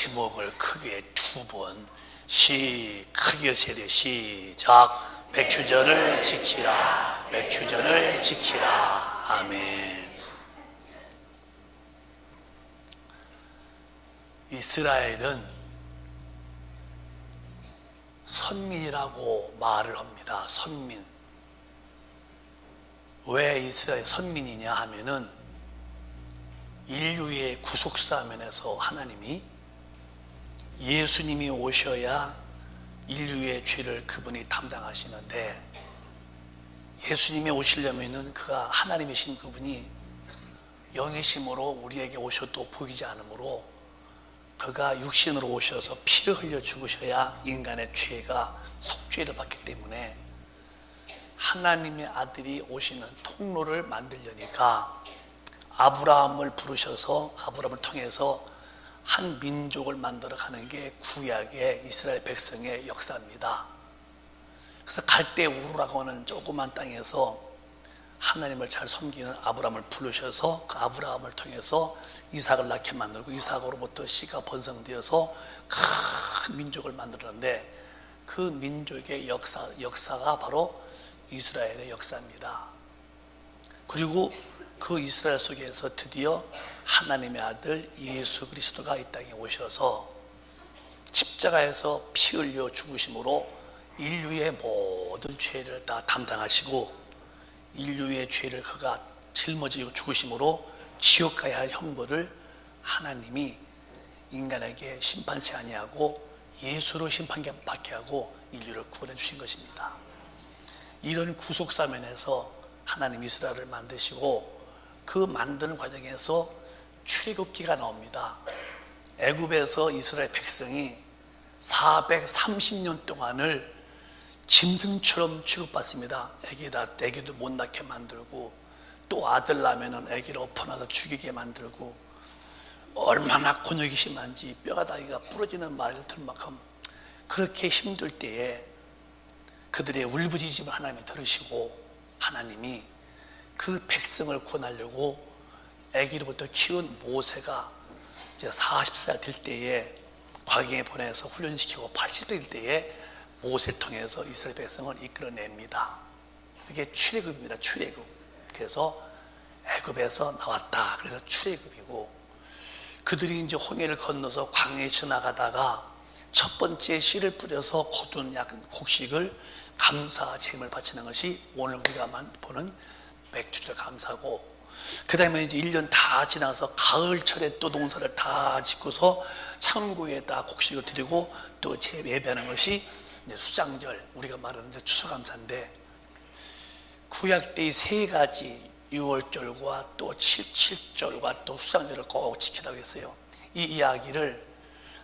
제목을 크게 두 번 크게 세대 시작. 맥추전을 지키라, 맥추전을 지키라. 아멘. 이스라엘은 선민이라고 말을 합니다. 선민. 왜 이스라엘 선민이냐 하면은 인류의 구속사 면에서 하나님이 예수님이 오셔야 인류의 죄를 그분이 담당하시는데, 예수님이 오시려면은 그가 하나님이신 그분이 영이심으로 우리에게 오셔도 보이지 않으므로 그가 육신으로 오셔서 피를 흘려 죽으셔야 인간의 죄가 속죄를 받기 때문에 하나님의 아들이 오시는 통로를 만들려니까 아브라함을 부르셔서 아브라함을 통해서 한 민족을 만들어가는 게 구약의 이스라엘 백성의 역사입니다. 그래서 갈대 우르라고 하는 조그만 땅에서 하나님을 잘 섬기는 아브라함을 부르셔서 그 아브라함을 통해서 이삭을 낳게 만들고 이삭으로부터 씨가 번성되어서 큰 민족을 만들었는데, 그 민족의 역사가 바로 이스라엘의 역사입니다. 그리고 그 이스라엘 속에서 드디어 하나님의 아들 예수 그리스도가 이 땅에 오셔서 십자가에서 피 흘려 죽으심으로 인류의 모든 죄를 다 담당하시고, 인류의 죄를 그가 짊어지고 죽으심으로 지옥 가야 할 형벌을 하나님이 인간에게 심판치 아니하고 예수로 심판받게 하고 인류를 구원해 주신 것입니다. 이런 구속사면에서 하나님 이스라엘을 만드시고, 그 만드는 과정에서 출애굽기가 나옵니다. 애굽에서 이스라엘 백성이 430년 동안을 짐승처럼 취급받습니다. 애기도 못 낳게 만들고, 또 아들 낳으면 애기를 엎어놔서 죽이게 만들고, 얼마나 곤욕이 심한지 뼈가다기가 부러지는 말을 들을 만큼 그렇게 힘들 때에 그들의 울부짖음을 하나님이 들으시고, 하나님이 그 백성을 구원하려고 애기로부터 키운 모세가 이제 40살 될 때에 광야에 보내서 훈련시키고 80살 될 때에 모세를 통해서 이스라엘 백성을 이끌어냅니다. 그게 출애굽입니다. 출애굽. 그래서 애굽에서 나왔다. 그래서 출애굽이고, 그들이 이제 홍해를 건너서 광야에 지나가다가 첫 번째 씨를 뿌려서 거둔 곡식을 감사 제물 바치는 것이 오늘 우리가 보는 맥추절 감사고, 그 다음에 이제 1년 다 지나서 가을철에 또 농사를 다 짓고서 창고에다 곡식을 드리고 또 예배하는 것이 이제 수장절, 우리가 말하는 이제 추수감사인데, 구약 때의 세 가지 6월절과 또 7절과 또 수장절을 꼭 지키라고 했어요. 이 이야기를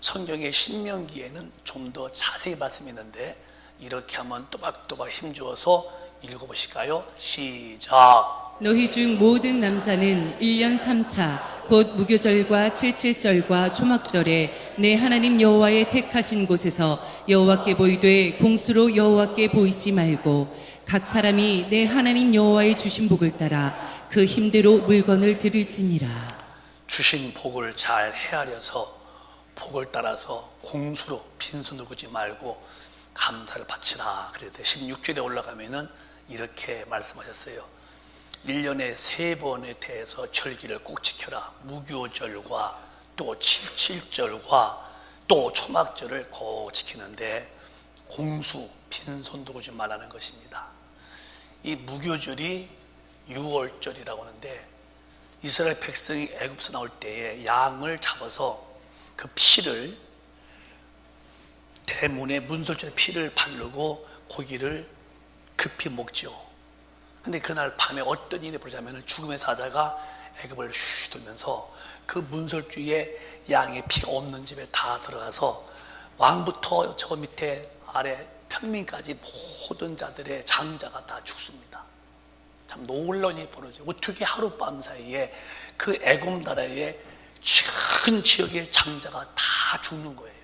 성경의 신명기에는 좀 더 자세히 말씀이 있는데, 이렇게 한번 또박또박 힘주어서 읽어보실까요? 시작. 너희 중 모든 남자는 1년 3차 곧 무교절과 77절과 초막절에 내 하나님 여호와의 택하신 곳에서 여호와께 보이되 공수로 여호와께 보이지 말고 각 사람이 내 하나님 여호와의 주신 복을 따라 그 힘대로 물건을 드릴지니라. 주신 복을 잘 헤아려서 복을 따라서 공수로 빈손을 구지 말고 감사를 바치라. 그랬더니 16절에 올라가면은 이렇게 말씀하셨어요. 1년에 3번에 대해서 절기를 꼭 지켜라. 무교절과 또 77절과 또 초막절을 꼭 지키는데, 공수, 빈손도 오지 말라는 것입니다. 이 무교절이 6월절이라고 하는데, 이스라엘 백성이 애굽에서 나올 때에 양을 잡아서 그 피를 대문에 문설주에 피를 바르고 고기를 급히 먹죠. 근데 그날 밤에 어떤 일이 벌어지냐면 죽음의 사자가 애굽을 슈 돌면서 그 문설주에 양의 피가 없는 집에 다 들어가서 왕부터 저 밑에 아래 평민까지 모든 자들의 장자가 다 죽습니다. 참 놀라운 일이 벌어져요. 어떻게 하룻밤 사이에 그 애굽 나라의 큰 지역의 장자가 다 죽는 거예요.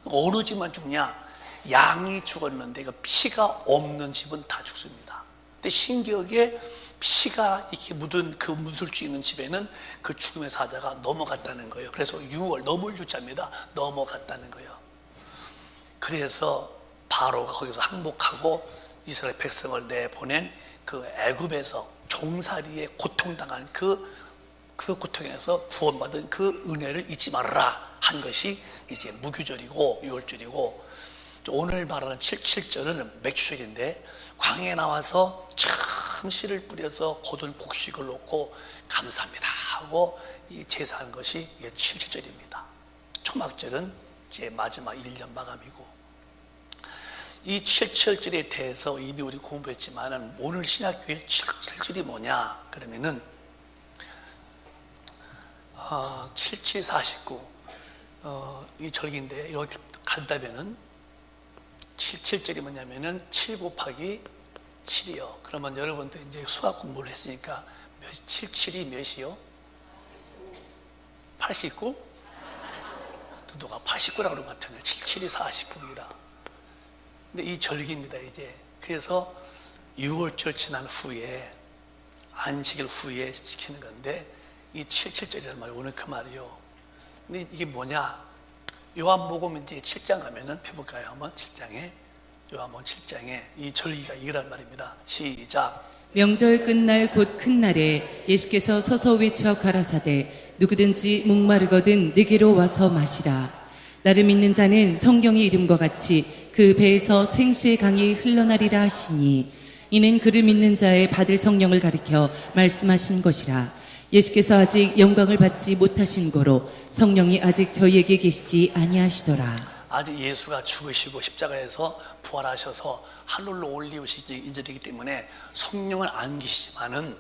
어느 집만 죽냐? 양이 죽었는데 그 피가 없는 집은 다 죽습니다. 근데 신기하게 피가 이렇게 묻은 그 묻을 수 있는 집에는 그 죽음의 사자가 넘어갔다는 거예요. 그래서 넘을 유자입니다. 넘어갔다는 거예요. 그래서 바로가 거기서 항복하고 이스라엘 백성을 내보낸 그 애굽에서 종살이에 고통당한 그 고통에서 구원받은 그 은혜를 잊지 말아라 한 것이 이제 무교절이고 유월절이고, 오늘 말하는 7절은 맥주절인데, 광야에 나와서 참 씨를 뿌려서 고든 곡식을 놓고 감사합니다 하고 제사한 것이 7절입니다. 초막절은 이제 마지막 1년 마감이고, 이 7절에 대해서 이미 우리 공부했지만은 오늘 신약교회 7절이 뭐냐 그러면은 7749 이 절기인데, 이렇게 간다면은 7절이 뭐냐면은 7 곱하기 7이요. 그러면 여러분도 이제 수학 공부를 했으니까 77이 몇이요? 89? 누가 89라고 그런 것 같은데 77이 49입니다. 근데 이 절기입니다. 이제 그래서 6월절 지난 후에 안식일 후에 지키는 건데, 이 77절이라는 말이 오늘 그 말이요. 근데 이게 뭐냐? 요한복음 이제 7장 가면은 펴볼까요? 한번 7장에, 요한복음 7장에 이 절기가 이거란 말입니다. 시작. 명절 끝날 곧 큰 날에 예수께서 서서 외쳐 가라사대 누구든지 목마르거든 내게로 와서 마시라. 나를 믿는 자는 성경의 이름과 같이 그 배에서 생수의 강이 흘러나리라 하시니, 이는 그를 믿는 자의 받을 성령을 가리켜 말씀하신 것이라. 예수께서 아직 영광을 받지 못하신 거로 성령이 아직 저희에게 계시지 아니하시더라. 아직 예수가 죽으시고 십자가에서 부활하셔서 하늘로 올리우시기 인절이기 때문에 성령은 안 계시지만은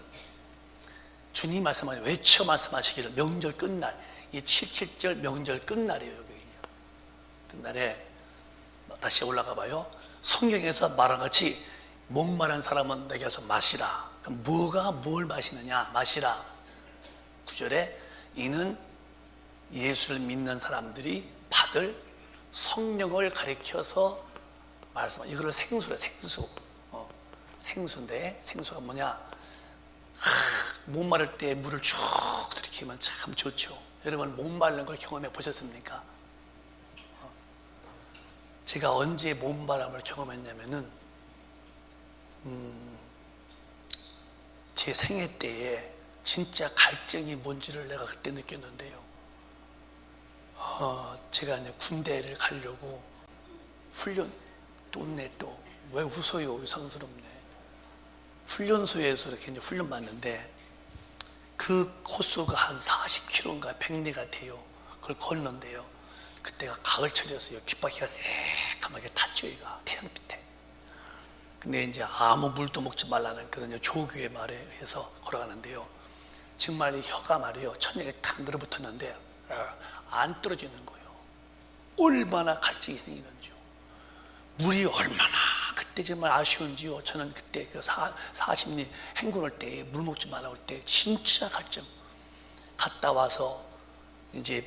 주님 말씀하신, 외쳐 말씀하시기를 명절 끝날, 이 77절 명절 끝날이에요. 여기 끝날에 다시 올라가 봐요. 성경에서 말한 같이 목마른 사람은 내게 와서 마시라. 그럼 뭐가 뭘 마시느냐? 마시라. 9절에 이는 예수를 믿는 사람들이 받을 성령을 가리켜서 말씀하죠. 이거를 생수래, 생수. 생수인데, 생수가 뭐냐? 목마를 때 물을 쭉 들이키면 참 좋죠. 여러분 목마른 걸 경험해 보셨습니까? 제가 언제 몸바람을 경험했냐면은 제 생애 때에 진짜 갈증이 뭔지를 내가 그때 느꼈는데요. 제가 이제 군대를 가려고 훈련 또 왜 웃어요? 이상스럽네. 훈련소에서 이렇게 이제 훈련 받는데 그 코스가 한 40km인가 100리가 돼요. 그걸 걷는데요. 그때가 가을철이었어요. 귓바퀴가 새까맣게 탔죠. 얘가 태양빛에. 근데 이제 아무 물도 먹지 말라는 그런 조교의 말에 의해서 걸어가는데요. 정말 이 혀가 말이요, 천장에 탁 늘어붙었는데 안 떨어지는 거예요. 얼마나 갈증이 생기는지요. 물이 얼마나 그때 정말 아쉬운지요. 저는 그때 그 40리 행군할 때 물 먹지 말라고 할 때 진짜 갈증. 갔다 와서 이제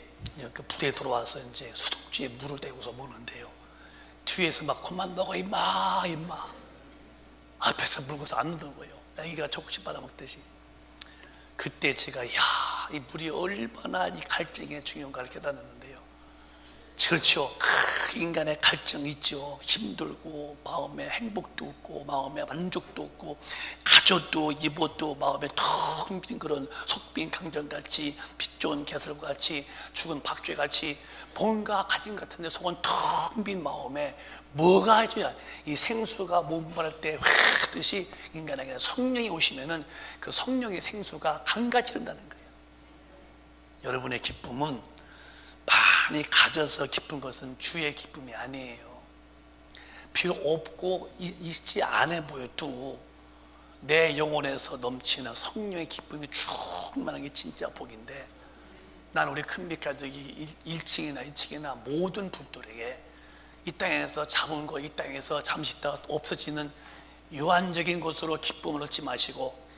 그 부대에 들어와서 이제 수도꼭지에 물을 대고서 먹는데요. 뒤에서 막 그만 먹어 임마. 앞에서 물고서 안 넣는 거예요. 애기가 조금씩 빨아먹듯이. 그때 제가 이 물이 얼마나 이 갈증의 중요한가를 깨닫는데요. 그렇죠. 인간의 갈증 있죠. 힘들고 마음에 행복도 없고 마음에 만족도 없고 가져도 입어도 마음에 텅 빈 그런 속빈 강정같이 빛 좋은 개설같이 죽은 박쥐같이 뭔가 가진 것 같은데 속은 텅 빈 마음에 뭐가 해줘야 이 생수가 몸바랄 때 듯이 인간에게 성령이 오시면은 그 성령의 생수가 강같이 흐른다는 거예요. 여러분의 기쁨은 많이 가져서 기쁜 것은 주의 기쁨이 아니에요. 비록 없고 있지 않아 보여도 내 영혼에서 넘치는 성령의 기쁨이 충만한 게 진짜 복인데, 난 우리 큰빛 가족이 1층이나 2층이나 모든 분들에게 이 땅에서 잡은 거, 이 땅에서 잠시 있다가 없어지는 유한적인 것으로 기쁨을 얻지 마시고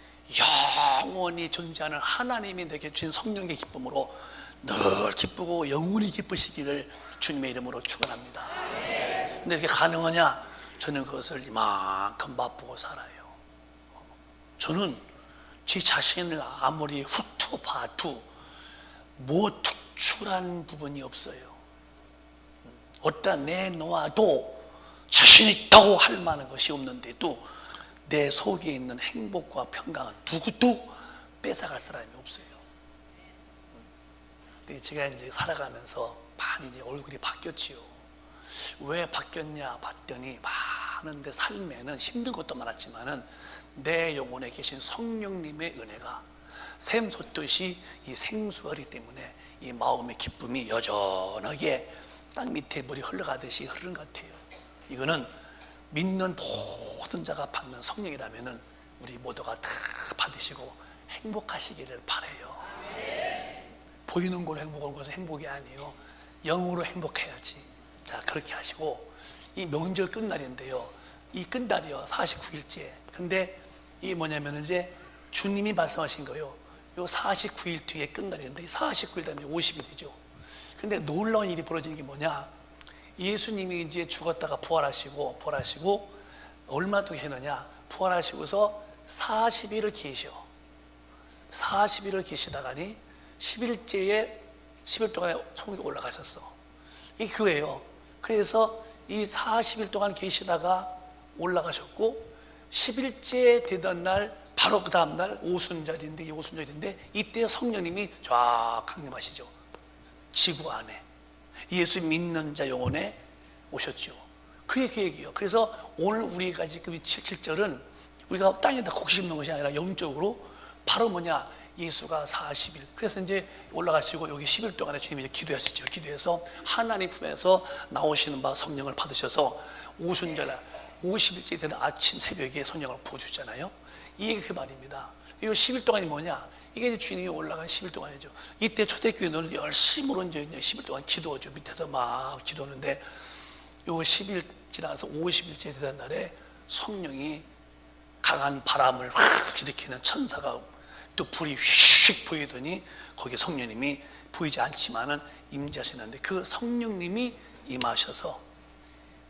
영원히 존재하는 하나님이 내게 주신 성령의 기쁨으로 늘 기쁘고 영원히 기쁘시기를 주님의 이름으로 축원합니다. 근데 이렇게 가능하냐? 저는 그것을 이만큼 맛보고 살아요. 저는 제 자신을 아무리 훑어봐도 뭐 특출한 부분이 없어요. 어디다 내놓아도 자신 있다고 할 만한 것이 없는데도 내 속에 있는 행복과 평강은 누구도 뺏어갈 사람이 없어요. 근데 제가 이제 살아가면서 많이 이제 얼굴이 바뀌었지요. 왜 바뀌었냐 봤더니 많은 데 삶에는 힘든 것도 많았지만은 내 영혼에 계신 성령님의 은혜가 샘솟듯이 이 생수하기 때문에 이 마음의 기쁨이 여전하게 땅 밑에 물이 흘러가듯이 흐르는 것 같아요. 이거는 믿는 모든 자가 받는 성령이라면은 우리 모두가 다 받으시고 행복하시기를 바라요. 보이는 걸로 행복한 것은 행복이 아니에요. 영으로 행복해야지. 자, 그렇게 하시고 이 명절 끝날인데요. 이 끝날이요 49일째. 근데 이게 뭐냐면 이제 주님이 말씀하신 거예요. 요 49일 뒤에 끝날인데 49일 다음에 50일이죠. 근데 놀라운 일이 벌어지는 게 뭐냐? 예수님이 이제 죽었다가 부활하시고 얼마 동안 계시느냐? 부활하시고서 40일을 계셔. 40일을 계시다가니 10일째에 10일 동안에 천국에 올라가셨어. 이게 그거예요. 그래서 이 40일 동안 계시다가 올라가셨고 10일째 되던 날 바로 그 다음날 오순절인데 이때 성령님이 쫙 강림하시죠. 지구 안에 예수 믿는 자 영혼에 오셨죠. 그게 그 얘기예요. 그래서 오늘 우리가 지금 7절은 우리가 땅에다 곡 심는 것이 아니라 영적으로 바로 뭐냐? 예수가 40일. 그래서 이제 올라가시고 여기 10일 동안에 주님이 기도하시죠. 기도해서 하나님 품에서 나오시는 바 성령을 받으셔서 오순절 50일째 되는 아침 새벽에 성령을 부어주잖아요. 이게 그 말입니다. 이 10일 동안이 뭐냐? 이게 이제 주님이 올라간 10일 동안이죠. 이때 초대교회는 열심으로 이제 10일 동안 기도하죠. 밑에서 막 기도하는데 요 10일 지나서 50일째 되는 날에 성령이 강한 바람을 확 일으키는 천사가 또 불이 휙 보이더니 거기에 성령님이 보이지 않지만은 임재하시는데 그 성령님이 임하셔서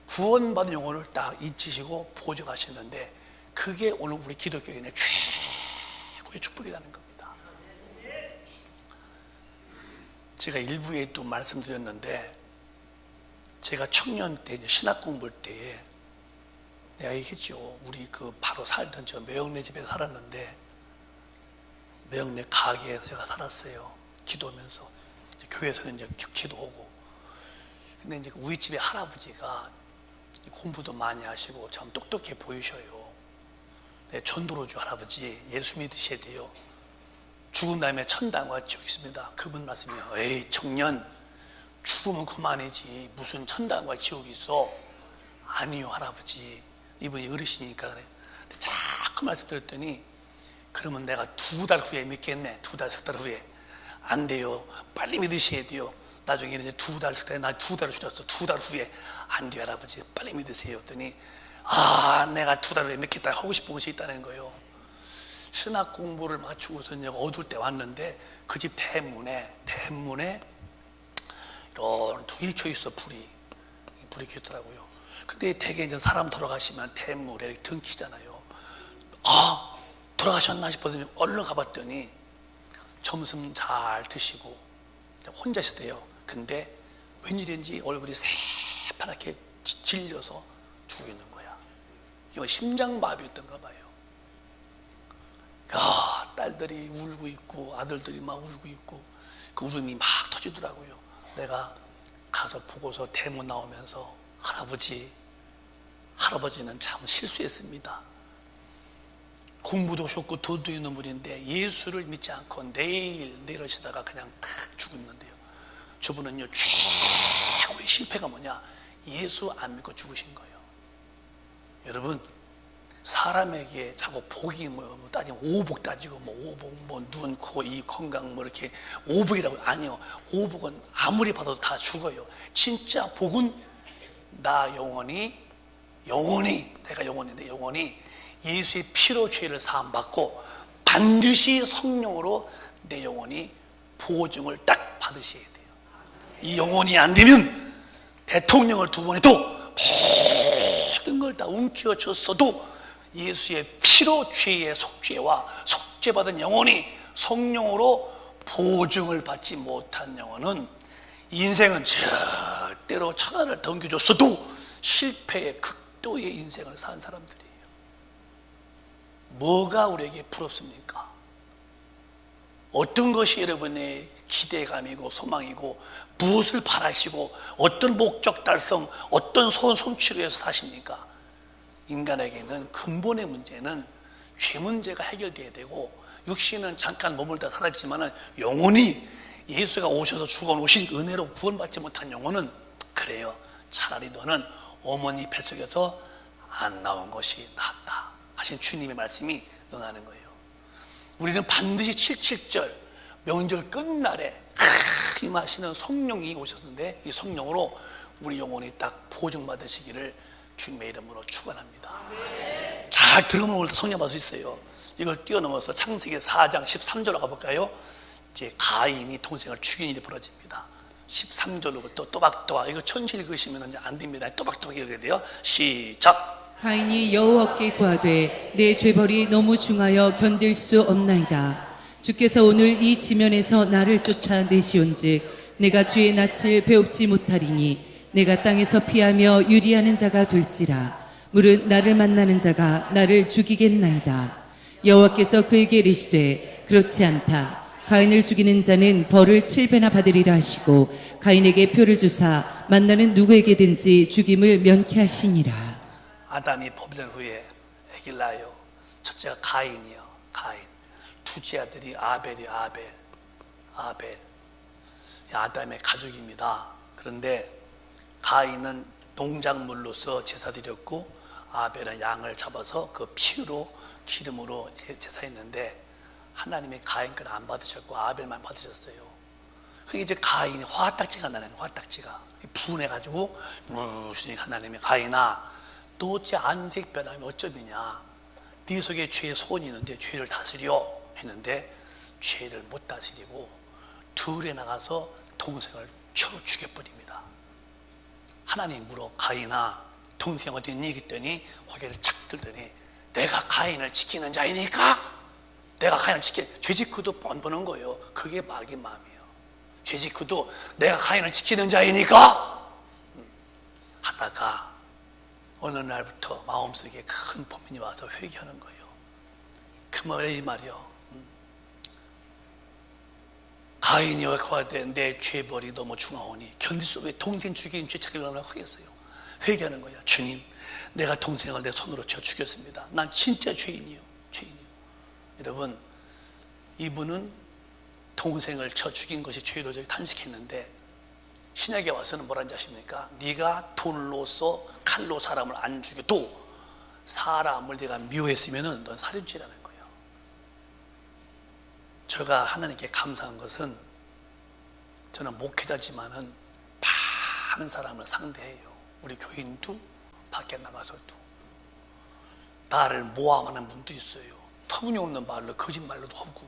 구원받은 영혼을 딱 잊히시고 보존하시는데 그게 오늘 우리 기독교인의 최고의 축복이라는 겁니다. 제가 일부에도 말씀드렸는데 제가 청년 때 신학 공부할 때에 내가 얘기했죠. 우리 그 바로 살던 저 매형네 집에 살았는데 매형네 가게에서 제가 살았어요. 기도하면서 교회에서는 이제 기도하고. 근데 이제 우리 집에 할아버지가 공부도 많이 하시고 참 똑똑해 보이셔요. 네, 전도로주 할아버지 예수 믿으셔야 돼요. 죽은 다음에 천당과 지옥이 있습니다. 그분 말씀이에요. 에이 청년, 죽으면 그만이지 무슨 천당과 지옥이 있어? 아니요 할아버지. 이분이 어르신이니까 그래. 근데 자꾸 말씀드렸더니 그러면 내가 2달 후에 믿겠네. 2달, 3달 후에. 안 돼요. 빨리 믿으셔야 돼요. 나중에는 이제 2달, 3달, 나 2달을 줄였어. 2달 후에. 안 돼요, 할아버지. 빨리 믿으세요. 했더니, 내가 2달 후에 믿겠다. 하고 싶은 것이 있다는 거예요. 신학 공부를 마치고서 이제 어두울 때 왔는데, 그 집 대문에 이런 불이 켜 있어, 불이 켜있더라고요. 근데 대개 이제 사람 돌아가시면 대문에 등 키잖아요. 돌아가셨나 싶어서 얼른 가봤더니 점심 잘 드시고 혼자 있었대요. 근데 웬일인지 얼굴이 새파랗게 질려서 죽어 있는 거야. 이거 심장마비였던가 봐요. 딸들이 울고 있고 아들들이 막 울고 있고 그 울음이 막 터지더라고요. 내가 가서 보고서 대문 나오면서 할아버지는 참 실수했습니다. 공부도 좋고 돈도 있는 분인데 예수를 믿지 않고 내일 하시다가 그냥 탁 죽었는데요. 저분은요 최고의 실패가 뭐냐? 예수 안 믿고 죽으신 거예요. 여러분 사람에게 자꾸 복이 뭐 따지면 오복 따지고 오복 눈, 코, 이 건강 이렇게 오복이라고 아니요. 오복은 아무리 받아도 다 죽어요. 진짜 복은 나 영원히 내가 영원인데 영원히 예수의 피로 죄를 사함받고 반드시 성령으로 내 영혼이 보증을 딱 받으셔야 돼요. 이 영혼이 안 되면 대통령을 2번 해도 모든 걸 다 움켜쥐었어도 예수의 피로 죄의 속죄와 속죄받은 영혼이 성령으로 보증을 받지 못한 영혼은 인생은 절대로 천하를 덩겨줬어도 실패의 극도의 인생을 산 사람들이에요. 뭐가 우리에게 부럽습니까? 어떤 것이 여러분의 기대감이고 소망이고 무엇을 바라시고 어떤 목적 달성, 어떤 소원 성취를 위해서 사십니까? 인간에게는 근본의 문제는 죄 문제가 해결돼야 되고 육신은 잠깐 머물다 사라지지만 영혼이 예수가 오셔서 죽어놓으신 은혜로 구원받지 못한 영혼은 그래요. 차라리 너는 어머니 뱃속에서 안 나온 것이 낫다 하신 주님의 말씀이 응하는 거예요. 우리는 반드시 77절 명절 끝날에 임하시는 성령이 오셨는데 이 성령으로 우리 영혼이 딱 보증받으시기를 주님의 이름으로 축원합니다. 잘 들으면 오늘 성령 받을 수 있어요. 이걸 뛰어넘어서 창세기 4장 13절로 가볼까요? 이제 가인이 동생을 죽인 일이 벌어집니다. 13절로부터 또박또박, 이거 천천히 읽으시면 안 됩니다. 또박또박 읽어야 돼요. 시작. 가인이 여호와께 구하되 내 죄벌이 너무 중하여 견딜 수 없나이다. 주께서 오늘 이 지면에서 나를 쫓아내시온즉 내가 주의 낯을 배웁지 못하리니 내가 땅에서 피하며 유리하는 자가 될지라. 물은 나를 만나는 자가 나를 죽이겠나이다. 여호와께서 그에게 이르시되 그렇지 않다. 가인을 죽이는 자는 벌을 7배나 받으리라 하시고 가인에게 표를 주사 만나는 누구에게든지 죽임을 면케하시니라. 아담이 범죄 후에 아기를 낳아요. 첫째가 가인이요. 가인. 둘째 아들이 아벨이요. 아벨. 아담의 가족입니다. 그런데 가인은 농작물로서 제사 드렸고 아벨은 양을 잡아서 그 피로 기름으로 제사했는데 하나님이 가인 건 안 받으셨고 아벨만 받으셨어요. 그러니까 이제 가인이 화딱지가 나는 거예요. 화딱지가 분해가지고 하나님이 가인아 너 어째 안색 변하면 어쩌느냐, 네 속에 죄의 소원이 있는데 죄를 다스려 했는데 죄를 못 다스리고 둘에 나가서 동생을 쳐 죽여버립니다. 하나님 물어 가인아 동생 어디 있니? 그랬더니 고개를 착 들더니 내가 가인을 지키는 자이니까, 내가 가인을 죄짓고도 뻔뻔한 거예요. 그게 마귀 마음이에요. 죄짓고도 내가 가인을 지키는 자이니까 하다가 어느 날부터 마음속에 큰 고민이 와서 회개하는 거예요. 그 말이 말이요. 가인이 여호와께 내 죄벌이 너무 중하오니 견딜 수 없게 동생 죽인 죄 찾기를 얼마나 하겠어요. 회개하는 거예요. 주님, 내가 동생을 내 손으로 쳐 죽였습니다. 난 진짜 죄인이요. 여러분, 이분은 동생을 쳐 죽인 것이 죄로 탄식했는데 신약에 와서는 뭐라는지 아십니까? 네가 돌로서 칼로 사람을 안 죽여도 사람을 네가 미워했으면 넌 살인죄라는 거예요. 제가 하나님께 감사한 것은 저는 목회자지만은 많은 사람을 상대해요. 우리 교인도 밖에 나가서도 나를 모함하는 분도 있어요. 터무니없는 말로 거짓말로도 하고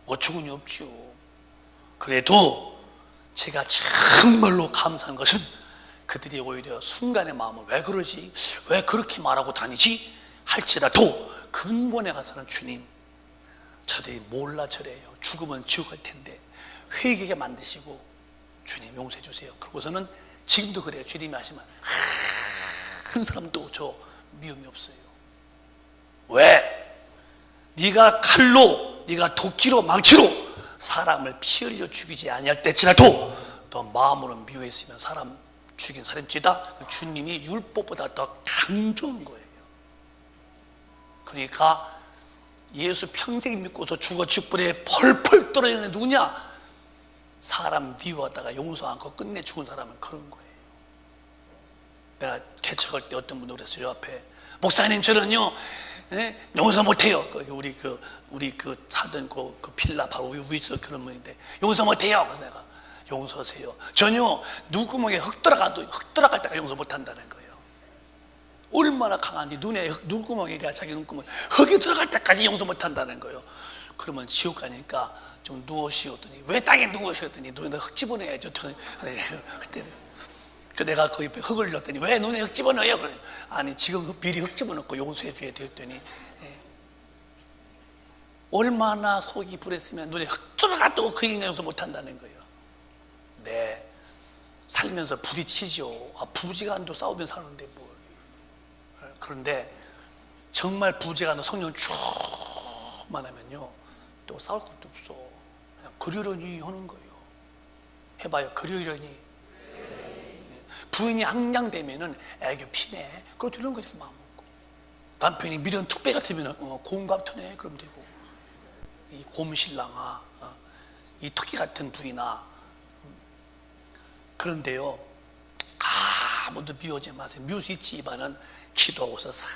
어처구니 없죠. 그래도 제가 정말로 감사한 것은 그들이 오히려 순간의 마음을 왜 그러지? 왜 그렇게 말하고 다니지? 할지라도 근본에 가서는 주님, 저들이 몰라 저래요. 죽으면 지옥 갈 텐데 회개하게 만드시고 주님 용서해 주세요. 그러고서는 지금도 그래요. 주님이 하시면 한 사람도 저 미움이 없어요. 왜? 네가 칼로, 네가 도끼로, 망치로 사람을 피 흘려 죽이지 아니할 때지라도 너 마음으로 미워했으면 사람 죽인 살인죄다. 주님이 율법보다 더 강조한 거예요. 그러니까 예수 평생 믿고서 죽어 죽불에 펄펄 떨어지는 누구냐? 사람 미워하다가 용서 않고 끝내 죽은 사람은 그런 거예요. 내가 개척할 때 어떤 분이 그랬어요. 저 앞에 목사님 저는요 용서 못해요. 우리 사던 그 빌라 바로 위에서 그런 분인데 용서 못해요. 그래서 내가 용서하세요. 전혀 눈구멍에 흙 들어갈 때까지 용서 못한다는 거예요. 얼마나 강한지 눈구멍에 자기 눈구멍 흙이 들어갈 때까지 용서 못한다는 거예요. 그러면 지옥 가니까 좀 누워쉬었더니 왜 땅에 누워쉬었더니 눈에 흙 집어넣어야죠. 그때는 내가 그 옆에 흙을 넣었더니 왜 눈에 흙 집어넣어요? 그러니 아니 지금 미리 흙 집어넣고 용서해 줘야 되었더니 얼마나 속이 불했으면 눈에 흙 들어가도 그 인간 용서 못한다는 거예요. 네, 살면서 부딪히죠. 부지간도 싸우면 사는데 뭘. 그런데 정말 부지간도 성령 쭉만 하면요, 또 싸울 것도 없어. 그냥 그러려니 하는 거예요. 해봐요. 그러려니. 부인이 항량되면은 애교 피네. 그럼 이런 거 이렇게 마음 먹고. 남편이 미련 특배 같으면은 고운감 터네. 그럼 되고. 이 곰신랑아, 이 토끼 같은 부인아. 그런데요, 아무도 미워하지 마세요. 미울 수 있지만은 기도하고서 싹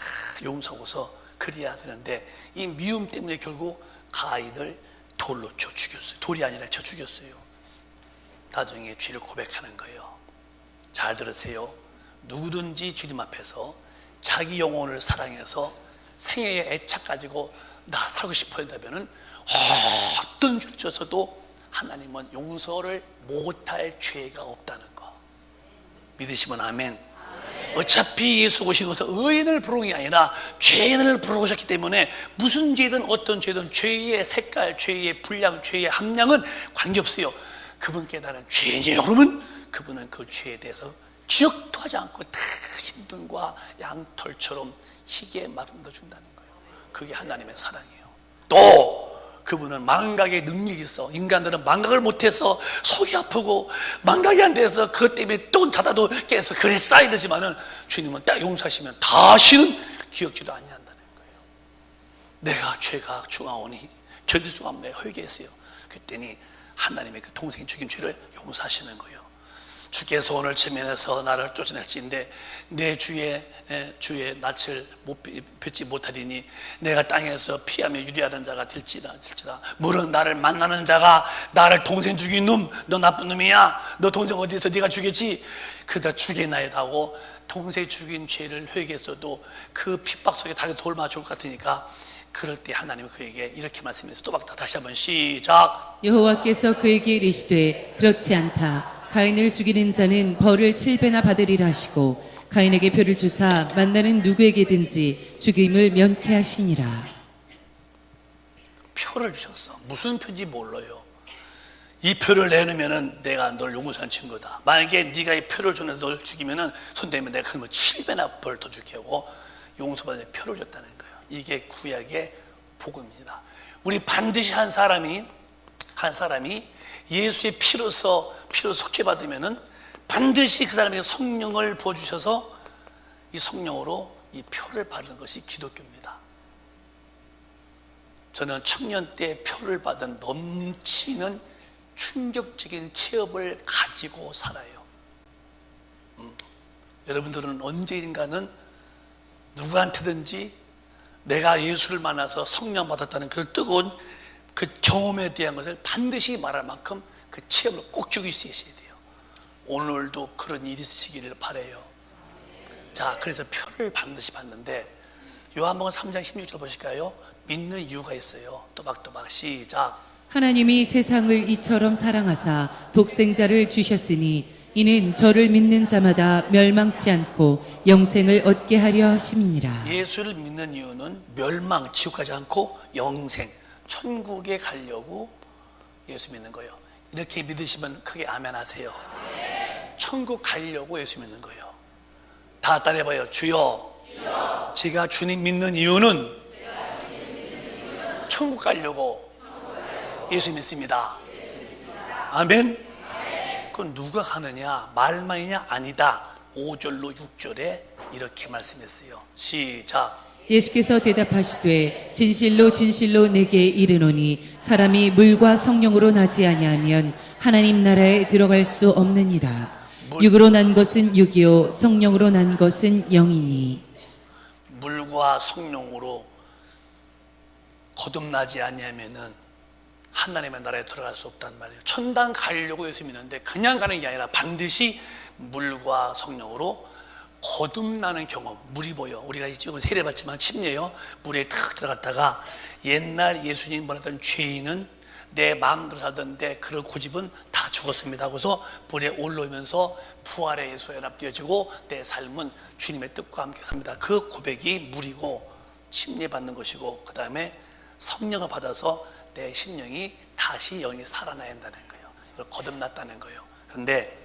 용서하고서 그래야 되는데, 이 미움 때문에 결국 가인을 돌로 쳐 죽였어요. 돌이 아니라 쳐 죽였어요. 나중에 죄를 고백하는 거예요. 잘 들으세요. 누구든지 주님 앞에서 자기 영혼을 사랑해서 생애에 애착 가지고 나 살고 싶어 한다면은 어떤 죄를 져서도 하나님은 용서를 못할 죄가 없다는 거 믿으시면 아멘. 어차피 예수 오신 것은 의인을 부르는 게 아니라 죄인을 부르고 오셨기 때문에 무슨 죄든 어떤 죄든 죄의 색깔, 죄의 분량, 죄의 함량은 관계없어요. 그분 깨달은 죄인이에요. 그러면 그분은 그 죄에 대해서 기억도 하지 않고 다 흰 눈과 양털처럼 희게 만들어 준다는 거예요. 그게 하나님의 사랑이에요. 또 그분은 망각의 능력이 있어. 인간들은 망각을 못해서 속이 아프고 망각이 안 돼서 그것 때문에 또 자다도 깨서 그래 쌓이지만은 주님은 딱 용서하시면 다시는 기억지도 아니한다는 거예요. 내가 죄가 중하오니 견딜 수가 없네 회개했어요. 그랬더니 하나님의 그 동생이 죽인 죄를 용서하시는 거예요. 주께서 오늘 체면에서 나를 쫓아낼지인데 내 주의 낯을 뵙지 못하리니 내가 땅에서 피하며 유리하는 자가 될지라. 물론 나를 만나는 자가 나를 동생 죽인 놈, 너 나쁜 놈이야. 너 동생 어디서 네가 죽였지? 그다 죽여놔야 하고 동생 죽인 죄를 회개했어도 그 핍박 속에 자기 돌 맞을 것 같으니까 그럴 때 하나님은 그에게 이렇게 말씀해서 또 다시 한번 시작. 여호와께서 그에게 이르시되 그렇지 않다. 가인을 죽이는 자는 벌을 7배나 받으리라 하시고 가인에게 표를 주사 만나는 누구에게든지 죽임을 면케하시니라. 표를 주셨어. 무슨 표인지 몰라요. 이 표를 내놓으면은 내가 널 용서한 친구다. 만약에 네가 이 표를 주는 널 죽이면은 손대면 내가 그러면 7배나 벌 더 주게 하고 용서받는 표를 줬다는 거예요. 이게 구약의 복음입니다. 우리 반드시 한 사람이 예수의 피로서 속죄받으면은 반드시 그 사람에게 성령을 부어주셔서 이 성령으로 이 표를 받는 것이 기독교입니다. 저는 청년 때 표를 받은 넘치는 충격적인 체험을 가지고 살아요. 여러분들은 언제인가는 누구한테든지 내가 예수를 만나서 성령 받았다는 그 뜨거운 그 경험에 대한 것을 반드시 말할 만큼 그 체험을 꼭 주고 있어야 돼요. 오늘도 그런 일이 있으시기를 바라요. 자, 그래서 표를 반드시 받는데 요한복음 3장 16절 보실까요? 믿는 이유가 있어요. 또박또박 시작. 하나님이 세상을 이처럼 사랑하사 독생자를 주셨으니 이는 저를 믿는 자마다 멸망치 않고 영생을 얻게 하려 하심이니라. 예수를 믿는 이유는 멸망, 지옥 가지 않고 영생, 천국에 가려고 예수 믿는 거예요. 이렇게 믿으시면 크게 아멘 하세요. 천국 가려고 예수 믿는 거예요. 다 따라해봐요. 주여, 제가 주님 믿는 이유는 천국 가려고 예수 믿습니다. 아멘. 그건 누가 가느냐? 말만이냐? 아니다. 5절로 6절에 이렇게 말씀했어요. 시작. 예수께서 대답하시되 진실로 진실로 내게 이르노니 사람이 물과 성령으로 나지 아니하면 하나님 나라에 들어갈 수 없느니라. 육으로 난 것은 육이요 성령으로 난 것은 영이니. 물과 성령으로 거듭나지 아니하면은 하나님의 나라에 들어갈 수 없단 말이에요. 천당 가려고 예수 믿는데 그냥 가는 게 아니라 반드시 물과 성령으로 거듭나는 경험. 물이 보여. 우리가 지금 세례받지만 침례요. 물에 탁 들어갔다가 옛날 예수님 보냈던 죄인은 내 마음대로 살던데 그런 고집은 다 죽었습니다 하고서 물에 올라오면서 부활의 예수에 연합되어지고 내 삶은 주님의 뜻과 함께 삽니다. 그 고백이 물이고 침례받는 것이고 그 다음에 성령을 받아서 내 심령이 다시 영이 살아나야 한다는 거예요. 이걸 거듭났다는 거예요. 그런데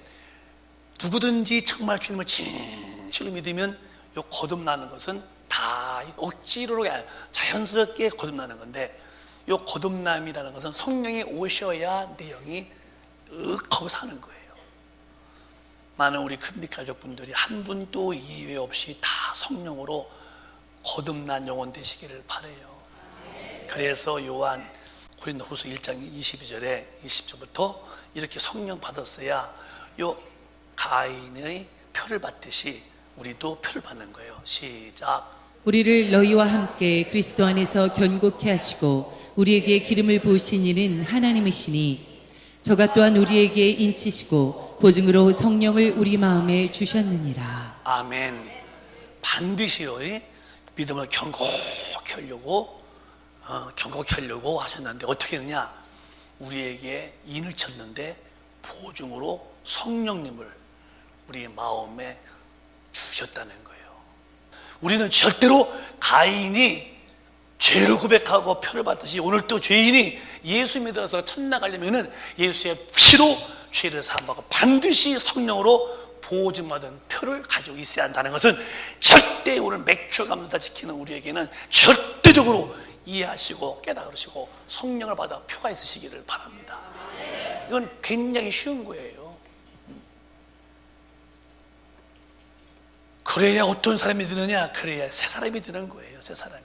누구든지 정말 주님을 진실로 믿으면 이 거듭나는 것은 다 억지로 자연스럽게 거듭나는 건데, 이 거듭남이라는 것은 성령이 오셔야 내 영이 하고 사는 거예요. 많은 우리 큰빛 가족분들이 한 분도 이외 없이 다 성령으로 거듭난 영혼 되시기를 바라요. 그래서 요한 고린도후서 1장 22절에 20절부터 이렇게 성령 받았어야 요 가인의 표를 받듯이 우리도 표를 받는 거예요. 시작. 우리를 너희와 함께 그리스도 안에서 견고케 하시고 우리에게 기름을 부으신 이는 하나님이시니 저가 또한 우리에게 인치시고 보증으로 성령을 우리 마음에 주셨느니라. 아멘. 반드시요 믿음을 견고히 하려고 하셨는데 어떻게 했느냐? 우리에게 인을 쳤는데 보증으로 성령님을 우리 마음에 주셨다는 거예요. 우리는 절대로 가인이 죄를 고백하고 표를 받듯이 오늘 또 죄인이 예수 믿어서 천당 가려면은 예수의 피로 죄를 사함받고 반드시 성령으로 보증받은 표를 가지고 있어야 한다는 것은 절대 오늘 맥주 감사 지키는 우리에게는 절대적으로 이해하시고 깨달으시고 성령을 받아 표가 있으시기를 바랍니다. 이건 굉장히 쉬운 거예요. 그래야 어떤 사람이 되느냐? 그래야 새 사람이 되는 거예요. 새 사람이.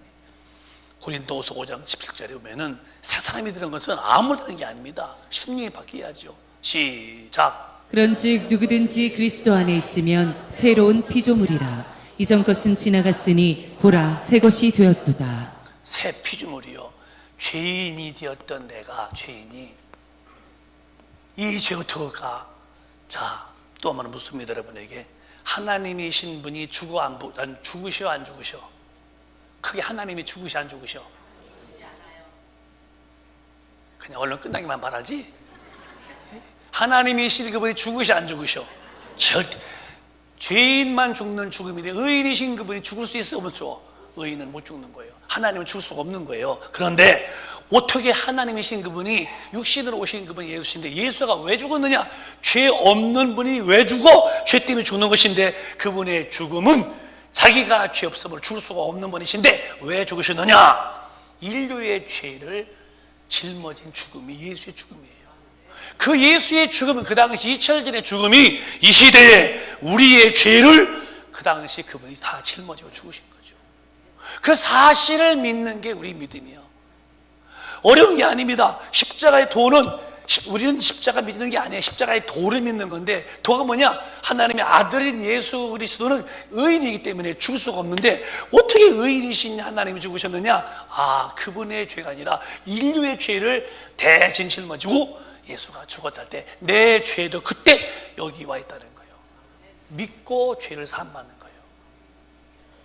고린도후서 5장 17절에 보면은 새 사람이 되는 것은 아무나 되는 게 아닙니다. 심령이 바뀌어야죠. 시작. 그런즉 누구든지 그리스도 안에 있으면 새로운 피조물이라. 이전 것은 지나갔으니 보라 새 것이 되었도다. 새 피조물이요. 죄인이 되었던 내가 죄인이 이 죄가 어떻게 가? 자, 또 한 번 묻습니다. 여러분에게 하나님이신 분이 죽으셔 안 죽으셔? 크게 하나님이 죽으셔 안 죽으셔? 그냥 얼른 끝나기만 바라지. 하나님이신 그분이 죽으셔 안 죽으셔? 절대. 죄인만 죽는 죽음인데 의인이신 그분이 죽을 수 있어 없죠? 의인은 못 죽는 거예요. 하나님은 죽을 수가 없는 거예요. 그런데 어떻게 하나님이신 그분이 육신으로 오신 그분이 예수신데 예수가 왜 죽었느냐? 죄 없는 분이 왜 죽어? 죄 때문에 죽는 것인데 그분의 죽음은 자기가 죄 없음으로 죽을 수가 없는 분이신데 왜 죽으셨느냐? 인류의 죄를 짊어진 죽음이 예수의 죽음이에요. 그 예수의 죽음은 그 당시 2000년 죽음이 이 시대에 우리의 죄를 그 당시 그분이 다 짊어지고 죽으신 거죠. 그 사실을 믿는 게 우리 믿음이에요. 어려운 게 아닙니다. 십자가의 도는 우리는 십자가 믿는 게 아니에요. 십자가의 도를 믿는 건데 도가 뭐냐? 하나님의 아들인 예수 그리스도는 의인이기 때문에 죽을 수가 없는데 어떻게 의인이신 하나님이 죽으셨느냐? 아, 그분의 죄가 아니라 인류의 죄를 대신 짊어지고 예수가 죽었다 할 때 내 죄도 그때 여기 와 있다는 거예요. 믿고 죄를 사함받는 거예요.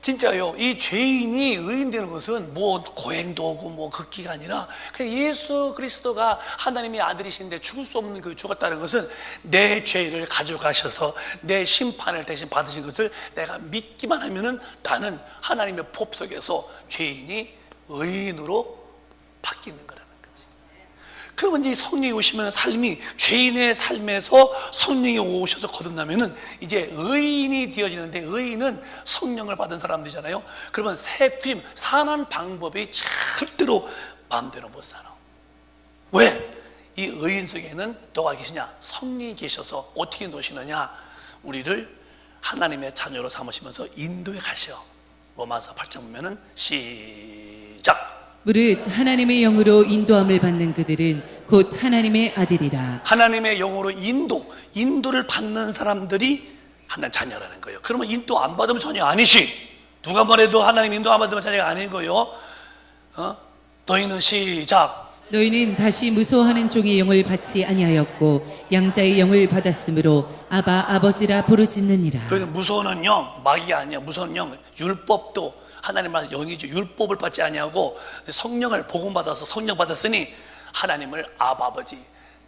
진짜요. 이 죄인이 의인 되는 것은 뭐 고행도 오고 뭐 극기가 아니라 그냥 예수 그리스도가 하나님의 아들이신데 죽을 수 없는 그 죽었다는 것은 내 죄를 가져가셔서 내 심판을 대신 받으신 것을 내가 믿기만 하면은 나는 하나님의 법 속에서 죄인이 의인으로 바뀌는 거라는 거지. 그러면 이제 성령이 오시면 삶이 죄인의 삶에서 성령이 오셔서 거듭나면은 이제 의인이 되어지는데 의인은 성령을 받은 사람들이잖아요. 그러면 새피 사는 방법이 절대로 마음대로 못 살아. 왜? 이 의인 속에는 누가 계시냐? 성령이 계셔서 어떻게 놓으시느냐? 우리를 하나님의 자녀로 삼으시면서 인도에 가셔. 로마서 8장 보면은 시작. 무릇 하나님의 영으로 인도함을 받는 그들은 곧 하나님의 아들이라. 하나님의 영으로 인도를 받는 사람들이 하나님 자녀라는 거예요. 그러면 인도 안 받으면 자녀 아니시. 누가 말해도 하나님 인도 안 받으면 자녀가 아닌 거예요. 너희는 시작. 너희는 다시 무서워하는 종의 영을 받지 아니하였고 양자의 영을 받았으므로 아바 아버지라 부르짖느니라. 너희는 무서워하는 영, 마귀가 아니야. 무서운 영, 율법도 하나님의 영이죠. 율법을 받지 아니하고 성령을 복음 받아서 성령 받았으니 하나님을 아바 아버지,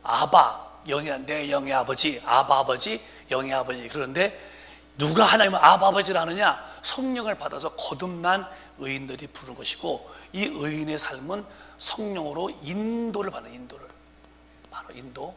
아바 영이 내 영의 아버지, 아바 아버지, 영의 아버지. 그런데 누가 하나님을 아버지를 하느냐? 성령을 받아서 거듭난 의인들이 부르는 것이고, 이 의인의 삶은 성령으로 인도를 받는, 인도를 바로 인도.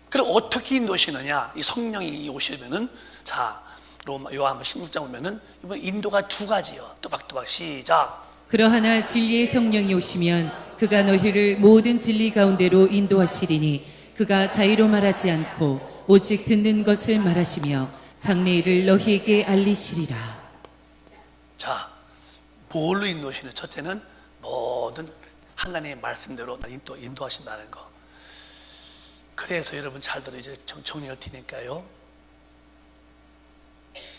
그리고 어떻게 인도하시느냐? 이 성령이 오시면은, 자, 요한복음 16장 보면은 이번 인도가 두 가지요. 또박또박 시작. 그러하나 진리의 성령이 오시면 그가 너희를 모든 진리 가운데로 인도하시리니 그가 자의로 말하지 않고 오직 듣는 것을 말하시며 장래일을 너희에게 알리시리라. 자, 뭘로 인도하시는? 첫째는 모든 하나님의 말씀대로 인도하신다는 거. 그래서 여러분 잘 들어, 이제 정리할 테니까요.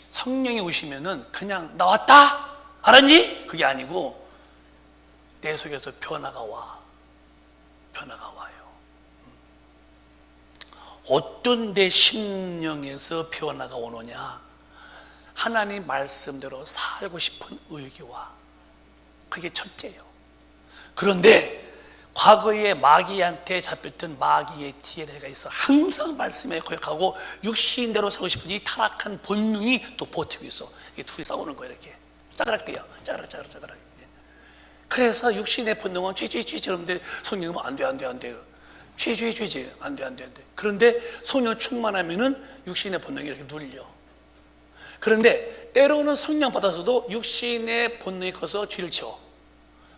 성령이 오시면은 그냥 나왔다? 알았니? 그게 아니고 내 속에서 변화가 와. 변화가 와요. 어떤 내 심령에서 변화가 오느냐? 하나님 말씀대로 살고 싶은 의욕이 와. 그게 첫째예요. 그런데 과거에 마귀한테 잡혔던 마귀의 DNA가 있어. 항상 말씀에 거역하고 육신대로 살고 싶은 이 타락한 본능이 또 버티고 있어. 이게 둘이 싸우는 거예요. 이렇게 짜그락대요. 짜그락. 그래서 육신의 본능은 죄 그런데 성령은 안 돼. 죄 안 돼. 그런데 성령 충만하면은 육신의 본능이 이렇게 눌려. 그런데 때로는 성령 받아서도 육신의 본능이 커서 죄를 지어.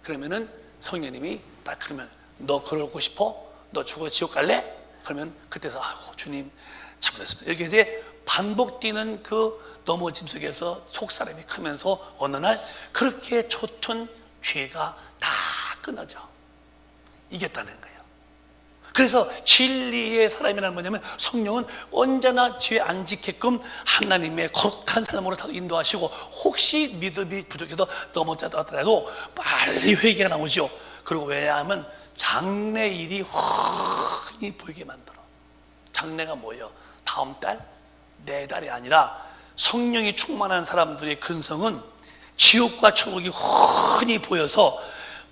그러면은 성령님이 딱 그러면 너 그러고 싶어? 너 죽어 지옥 갈래? 그러면 그때서 아이고 주님 잘못했습니다. 이렇게 이제 반복되는 그 넘어짐 속에서 속사람이 크면서 어느 날 그렇게 줬던 죄가 다 끊어져. 이겼다는 거예요. 그래서 진리의 사람이란 뭐냐면 성령은 언제나 죄 안 지게끔 하나님의 거룩한 삶으로 인도하시고, 혹시 믿음이 부족해서 넘어졌더라도 빨리 회개가 나오죠. 그리고 왜냐하면 장래일이 훤히 보이게 만들어. 장래가 뭐예요? 다음 달, 내 달이 아니라 성령이 충만한 사람들의 근성은 지옥과 천국이 훤히 보여서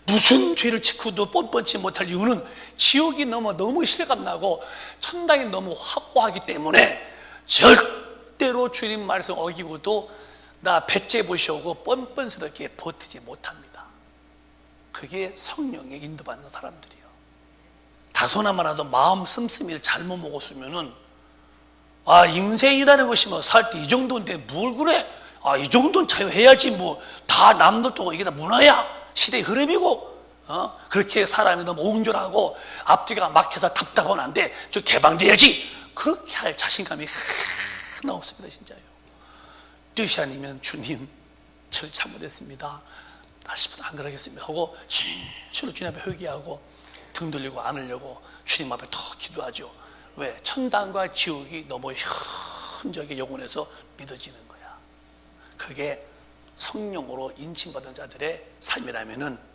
무슨 죄를 짓고도 뻔뻔치 못할 이유는 지옥이 너무 실감나고 천당이 너무 확고하기 때문에 절대로 주님 말씀 어기고도 나 배째 보시오고 뻔뻔스럽게 버티지 못합니다. 그게 성령의 인도받는 사람들이에요. 다소나마라도 마음 씀씀이를 잘못 먹었으면은 인생이라는 것이 뭐 살 때 이 정도인데 뭘 그래? 이 정도는 자유해야지 뭐. 다 남들 또 이게 다 문화야. 시대의 흐름이고. 그렇게 사람이 너무 옹졸하고 앞뒤가 막혀서 답답하면 안 돼. 좀 개방돼야지. 그렇게 할 자신감이 하나 없습니다. 진짜요. 뜻이 아니면 주님 저를 잘못했습니다. 다시부터 안 그러겠습니다 하고 진실로 주님 앞에 회개하고 등 돌리고 안으려고 주님 앞에 더 기도하죠. 왜? 천당과 지옥이 너무 흔적의 영혼에서 믿어지는 거야. 그게 성령으로 인침받은 자들의 삶이라면은,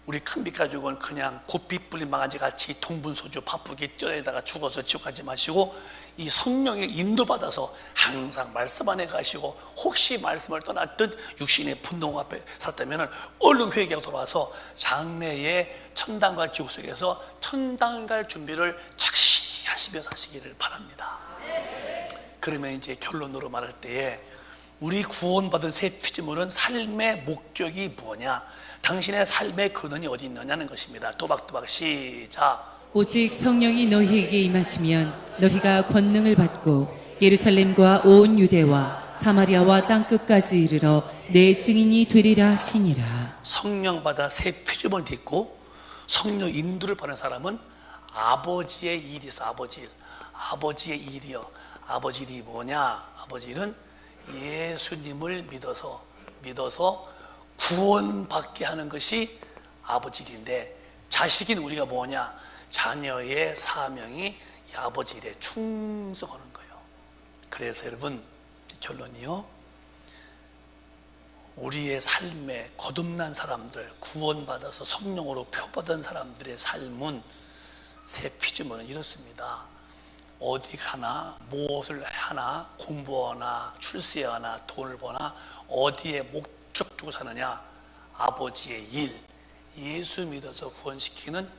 우리 큰빛 가족은 그냥 곱빛 불린 망아지 같이 동분소주 바쁘게 쪄내다가 죽어서 지옥 가지 마시고, 이 성령의 인도받아서 항상 말씀 안에 가시고, 혹시 말씀을 떠났던 육신의 분노 앞에 섰다면 얼른 회개하고 돌아와서 장래의 천당과 지옥 속에서 천당 갈 준비를 착실히 하시며 사시기를 바랍니다. 그러면 이제 결론으로 말할 때에 우리 구원받은 새 피조물은 삶의 목적이 무엇냐? 당신의 삶의 근원이 어디 있느냐는 것입니다. 또박또박 시작. 오직 성령이 너희에게 임하시면 너희가 권능을 받고 예루살렘과 온 유대와 사마리아와 땅끝까지 이르러 내 증인이 되리라 하시니라. 성령 받아 새 피조물이 됐고 성령 인도를 받는 사람은 아버지의 일이 있어. 아버지의 일이요. 아버지 일이 뭐냐? 아버지 일은 예수님을 믿어서 구원받게 하는 것이 아버지 일인데, 자식인 우리가 뭐냐? 자녀의 사명이 이 아버지 일에 충성하는 거예요. 그래서 여러분 결론이요, 우리의 삶에 거듭난 사람들, 구원받아서 성령으로 표받은 사람들의 삶은, 새 피조물은 이렇습니다. 어디 가나, 무엇을 하나, 공부하나, 출세하나, 돈을 버나, 어디에 목적 두고 사느냐? 아버지의 일, 예수 믿어서 구원시키는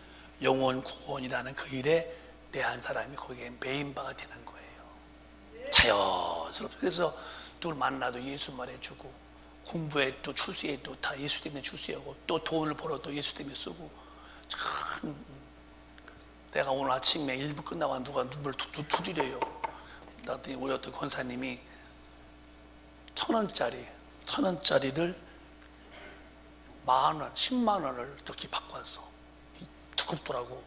영혼 구원이라는 그 일에 내 한 사람이 거기에 메인바가 되는 거예요. 자연스럽게. 자랑스럽죠. 그래서 누굴 만나도 예수 말해주고, 공부에 또 출세에 또 다 예수 때문에 출세하고, 또 돈을 벌어도 예수 때문에 쓰고. 참, 내가 오늘 아침에 일부 끝나고 누가 눈물을 두드려요. 나한테 우리 어떤 권사님이 1,000원짜리를 10,000원, 10만 원을 이렇게 받고 왔어. 두껍더라고.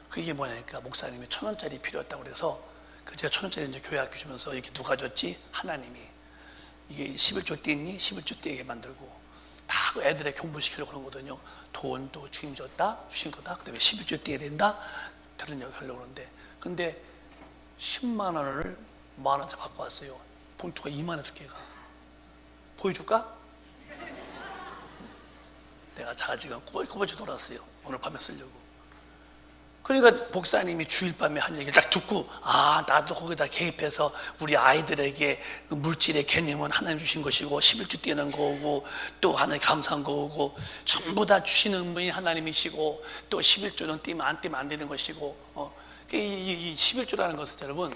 그게 뭐냐니까 목사님이 1,000원짜리 필요했다고 그래서 그 제가 1,000원짜리 이제 교회 학교 주면서 이게 누가 줬지? 하나님이. 이게 11조 때 있니? 11조 때게 만들고 다 그 애들의 공부시키려고 그런 거거든요. 돈도 주님 줬다, 주신 거다. 그 다음에 11조 때 된다. 그런 얘기 하려고 그러는데, 근데 10만 원을 10,000원짜리 받고 왔어요. 봉투가 2만 원 두께가. 보여줄까? 내가 지금 꼬박꼬박 돌았어요. 오늘 밤에 쓰려고. 그러니까 목사님이 주일 밤에 한 얘기를 딱 듣고, 나도 거기다 개입해서 우리 아이들에게 물질의 개념은 하나님 주신 것이고 11조 떼는 거고 또 하나님 감사한 거고 전부 다 주시는 분이 하나님이시고 또 11조는 떼면 안 되는 것이고 이 11조라는 것은 여러분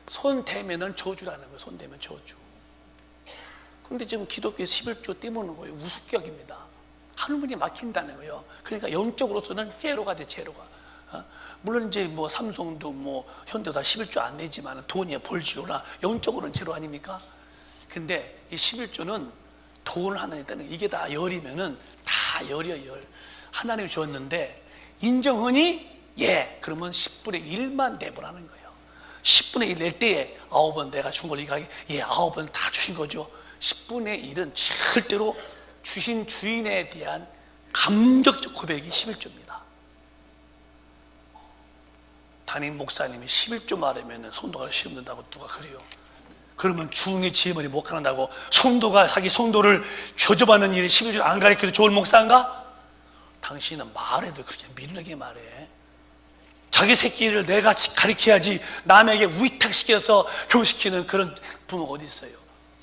손 대면은 저주라는 거예요. 손 대면 저주. 그런데 지금 기독교에 11조 떼보는 거예요. 우습격입니다. 하늘문이 막힌다는 거예요. 그러니까 영적으로서는 제로가 돼, 제로가. 물론 이제 뭐 삼성도 뭐 현대도 다 11조 안 내지만 돈이 벌지요나 영적으로는 제로 아닙니까? 근데 이 11조는 돈을 하나님 때는 이게 다 열이면은 다 열이에요, 열. 하나님이 주었는데 인정하니? 예. 그러면 10분의 1만 내보라는 거예요. 10분의 1 낼 때에 9번 내가 준 걸 이거 예, 9번 다 주신 거죠. 10분의 1은 절대로 주신 주인에 대한 감격적 고백이 11조입니다. 담임 목사님이 11조 말하면 성도가 시험 된다고 누가 그래요? 그러면 중의 지혜머리 못 가는다고 성도가 자기 성도를 저주받는 일이 11조 안 가르쳐도 좋은 목사인가? 당신은 말해도 그렇게 밀리게 말해. 자기 새끼를 내가 가르쳐야지 남에게 위탁시켜서 교육시키는 그런 부모가 어디 있어요?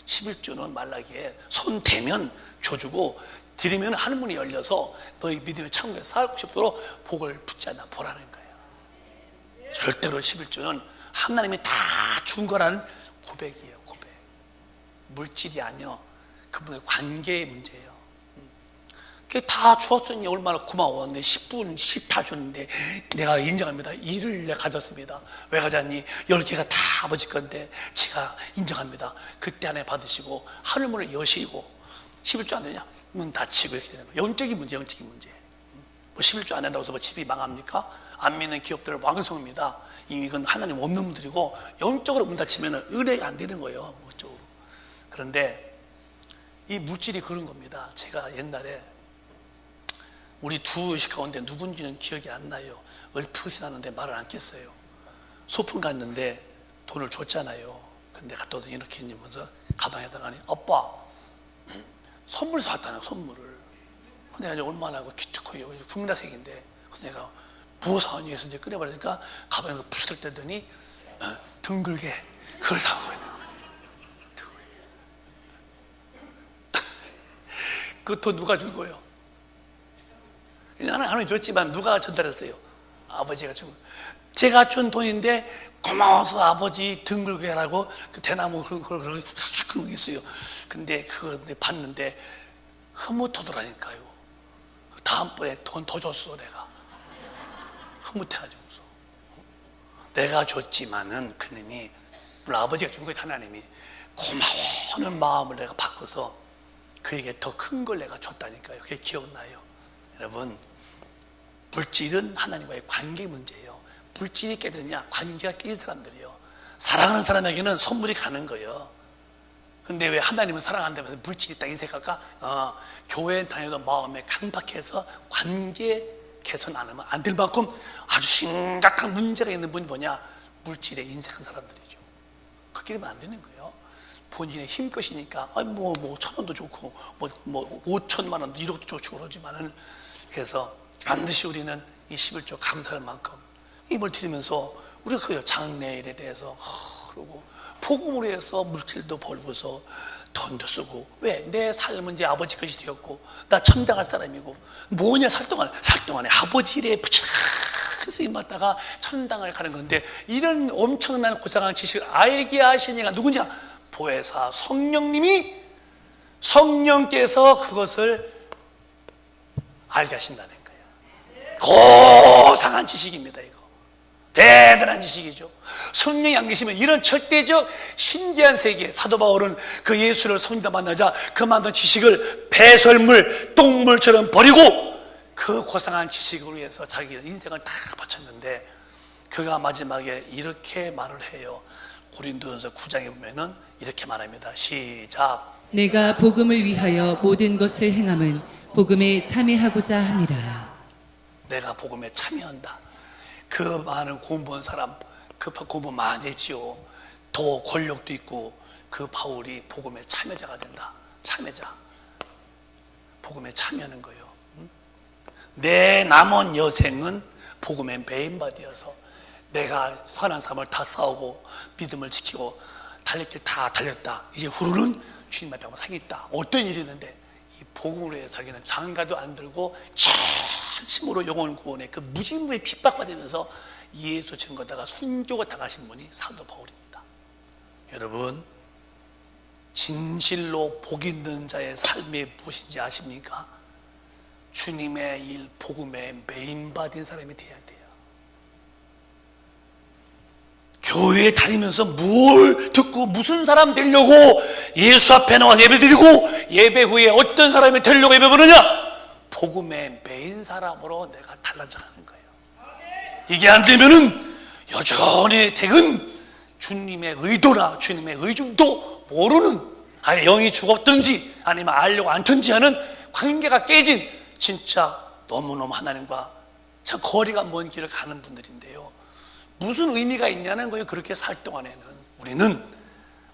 11조는 말라기에 손 대면 줘주고 드리면 하늘문이 열려서 너희 믿음의 천국에 살고 싶도록 복을 붙잡아 보라는 거예요. 절대로 11조는 하나님이 다 준 거라는 고백이에요. 고백. 물질이 아니요, 그분의 관계의 문제예요. 그게 다 주었으니 얼마나 고마워. 내 10분 10 다 줬는데 내가 인정합니다. 일을 내가 가졌습니다. 왜 가졌니? 10개가 다 아버지 건데 제가 인정합니다. 그때 안에 받으시고 하늘문을 여시고 11조 안 되냐? 문 닫히고 이렇게 되는 거예요. 영적인 문제, 영적인 문제. 뭐 11조 안 된다고 해서 뭐 집이 망합니까? 안 믿는 기업들은 왕성입니다. 이미 이건 하나님 없는 분들이고 영적으로 문 닫히면 은혜가 안 되는 거예요. 그런데 이 물질이 그런 겁니다. 제가 옛날에 우리 두 의식 가운데 누군지는 기억이 안 나요. 얼핏이 나는데 말을 안 깼어요. 소풍 갔는데 돈을 줬잖아요. 근데 갔다 오더니 이렇게 있면서 가방에다가 아빠 선물 사왔다는 선물을. 근데 내가 얼마나 기특해요. 국민학생인데 내가 뭐 사왔니 해서 이제 꺼내버리니까 가방에서 부스를 떼더니 둥글게 그걸 사온 거예요. 그 돈 누가 준 거예요? 나는 하나님 줬지만 누가 전달했어요? 아버지가 준 거예요. 제가 준 돈인데 고마워서 아버지 둥글게 하라고 그 대나무 그런 거 있어요. 근데 그거 봤는데 흐뭇하더라니까요. 다음번에 돈 더 줬어. 내가 흐뭇해가지고서 내가 줬지만은 그놈이 물론 아버지가 준 거예요. 하나님이 고마워하는 마음을 내가 바꿔서 그에게 더 큰 걸 내가 줬다니까요. 그게 기억나요. 여러분, 물질은 하나님과의 관계 문제예요. 물질이 깨졌냐? 관계가 깨진 사람들이요. 사랑하는 사람에게는 선물이 가는 거예요. 근데 왜 하나님은 사랑한다면서 물질이 딱 인색할까? 교회 다녀도 마음에 강박해서 관계 개선 안 하면 안 될 만큼 아주 심각한 문제가 있는 분이 뭐냐? 물질에 인색한 사람들이죠. 그렇게 되면 안 되는 거예요. 본인의 힘것이니까, 1,000원도 좋고, 5천만 원도 1억도 좋고 그러지만은, 그래서 반드시 우리는 이 11조 감사할 만큼 입을 들이면서 우리가 그 장래일에 대해서 그러고 복음으로 해서 물질도 벌고서 돈도 쓰고. 왜? 내 삶은 이제 아버지 것이 되었고 나 천당할 사람이고 뭐냐 살 동안에 아버지 일에 부치락해서 쓰임받다가 천당을 가는 건데 이런 엄청난 고상한 지식을 알게 하시니가 누구냐? 보혜사 성령께서 그것을 알게 하신다는 거예요. 고상한 지식입니다. 이거 대단한 지식이죠. 성령이 안 계시면 이런 절대적 신기한 세계, 사도 바울은 그 예수를 성자 만나자 그 만든 지식을 배설물, 똥물처럼 버리고 그 고상한 지식을 위해서 자기 인생을 다 바쳤는데, 그가 마지막에 이렇게 말을 해요. 고린도전서 9장에 보면은 이렇게 말합니다. 시작. 내가 복음을 위하여 모든 것을 행함은 복음에 참여하고자 함이라. 내가 복음에 참여한다. 그 많은 공부한 사람, 그 공부 많이 했지요. 더 권력도 있고, 그 바울이 복음에 참여자가 된다. 참여자. 복음에 참여하는 거예요. 내 남은 여생은 복음에 메인바디여서 내가 선한 삶을 다 싸우고 믿음을 지키고 달릴 길 다 달렸다. 이제 후로는 주님 앞에 한번 서겠다. 어떤 일이 있는데 이 복음으로 해서 자기는 장가도 안 들고 진심으로 영혼 구원에 그 무진무에 핍박받으면서 예수 증거다가 순교가 당하신 분이 사도 바울입니다. 여러분, 진실로 복 있는 자의 삶이 무엇인지 아십니까? 주님의 일, 복음에 메인받은 사람이 돼야 돼요. 교회에 다니면서 뭘 듣고 무슨 사람 되려고 예수 앞에 나와 예배드리고 예배 후에 어떤 사람이 되려고 예배 보느냐? 복음의 메인 사람으로 내가 달라져가는 거예요. 이게 안 되면은 여전히 댁은 주님의 의도나 주님의 의중도 모르는, 아예 영이 죽었든지 아니면 알려고 않든지 하는 관계가 깨진, 진짜 너무너무 하나님과 참 거리가 먼 길을 가는 분들인데요. 무슨 의미가 있냐는 거예요. 그렇게 살 동안에는 우리는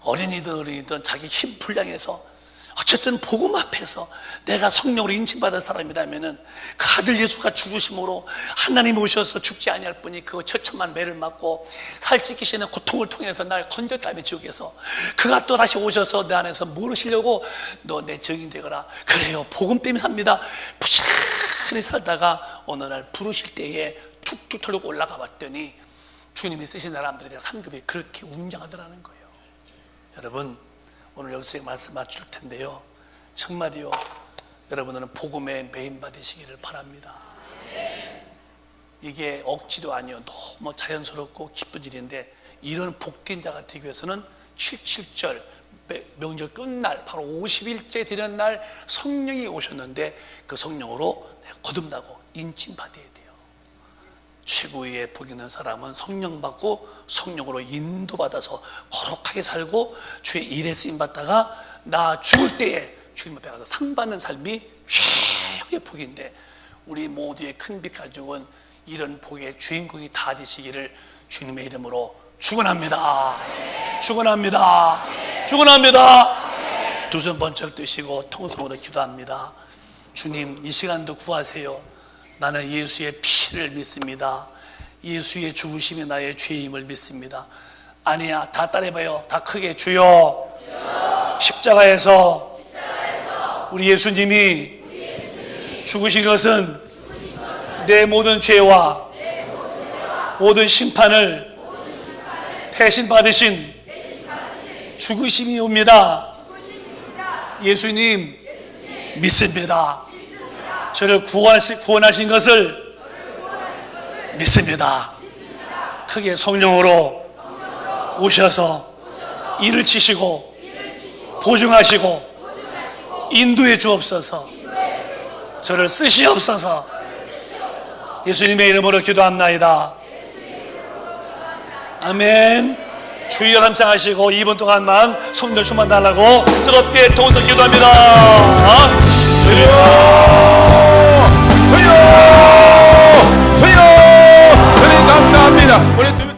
어린이들이든 자기 힘 분량에서 어쨌든 복음 앞에서 내가 성령으로 인침받은 사람이라면은 그 아들 예수가 죽으심으로 하나님 오셔서 죽지 아니할 분이 그 처참한 매를 맞고 살찌기시는 고통을 통해서 날 건졌다며 지옥에서 그가 또 다시 오셔서 내 안에서 물으시려고 너 내 증인 되거라. 그래요, 복음 때문에 삽니다. 부지런히 살다가 어느 날 부르실 때에 툭툭 털고 올라가 봤더니 주님이 쓰신 사람들에 대한 상급이 그렇게 웅장하더라는 거예요. 여러분, 오늘 여기서 말씀 맞출 텐데요, 정말이요, 여러분들은 복음에 메인 받으시기를 바랍니다. 이게 억지도 아니요, 너무 자연스럽고 기쁜 일인데, 이런 복된 자가 되기 위해서는 77절 명절 끝날 바로 50일째 되는 날 성령이 오셨는데 그 성령으로 거듭나고 인침받아야 돼요. 최고의 복 있는 사람은 성령 받고 성령으로 인도받아서 거룩하게 살고 주의 일에 쓰임받다가 나 죽을 때에 주님 앞에 가서 상 받는 삶이 최고의 복인데, 우리 모두의 큰 빛 가족은 이런 복의 주인공이 다 되시기를 주님의 이름으로 축원합니다. 축원합니다. 축원합니다. 두 손 번쩍 드시고 통성으로 기도합니다. 주님, 이 시간도 구하세요. 나는 예수의 피를 믿습니다. 예수의 죽으심이 나의 죄임을 믿습니다. 아니야, 다 따라해봐요. 다 크게. 주여, 십자가에서 우리 예수님이 죽으신 것은 내 모든 죄와 모든 심판을 대신 받으신 죽으심이 옵니다. 예수님 믿습니다. 저를 구원하신 것을 믿습니다. 크게 성령으로 오셔서 일을 치시고 보증하시고 인도해 주옵소서. 저를 쓰시옵소서. 예수님의 이름으로 기도합나이다. 아멘. 주여 감상하시고 2분 동안만 성령 충만 달라고 뜨겁게 통성 기도합니다. 주여